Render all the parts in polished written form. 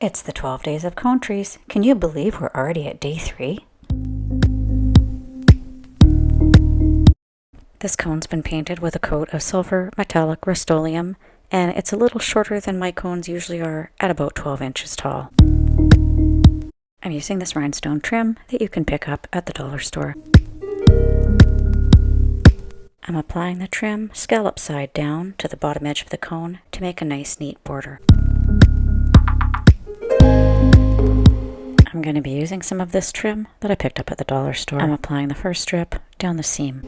It's the 12 days of cone trees. Can you believe we're already at day 3? This cone's been painted with a coat of silver metallic Rustoleum, and it's a little shorter than my cones usually are, at about 12 inches tall. I'm using this rhinestone trim that you can pick up at the dollar store. I'm applying the trim scallop side down to the bottom edge of the cone to make a nice neat border. I'm going to be using some of this trim that I picked up at the dollar store. I'm applying the first strip down the seam.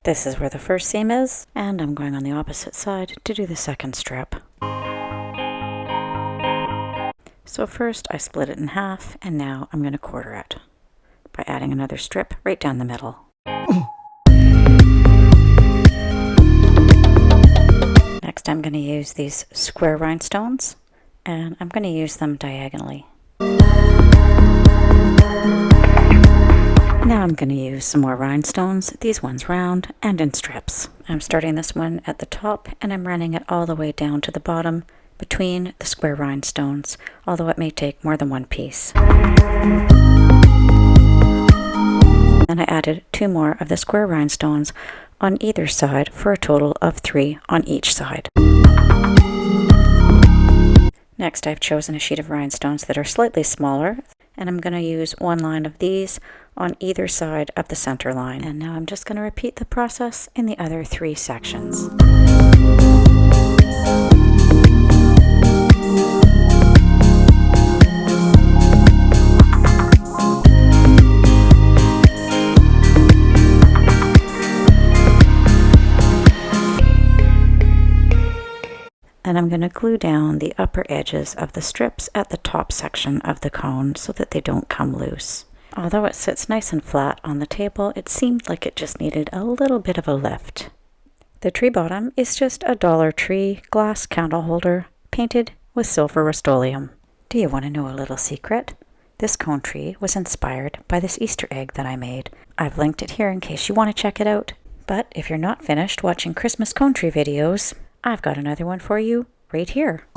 This is where the first seam is, and I'm going on the opposite side to do the second strip. So first I split it in half, and now I'm going to quarter it by adding another strip right down the middle. Next I'm going to use these square rhinestones, and I'm going to use them diagonally. Now I'm going to use some more rhinestones, these ones round and in strips. I'm starting this one at the top, and I'm running it all the way down to the bottom between the square rhinestones, although it may take more than one piece. Then I added 2 more of the square rhinestones on either side for a total of 3 on each side. Next I've chosen a sheet of rhinestones that are slightly smaller, and I'm going to use 1 line of these on either side of the center line. And now I'm just going to repeat the process in the other 3 sections. And I'm going to glue down the upper edges of the strips at the top section of the cone so that they don't come loose. Although it sits nice and flat on the table, it seemed like it just needed a little bit of a lift. The tree bottom is just a Dollar Tree glass candle holder painted with silver Rustoleum. Do you want to know a little secret? This cone tree was inspired by this Easter egg that I made. I've linked it here in case you want to check it out. But if you're not finished watching Christmas cone tree videos, I've got another one for you right here.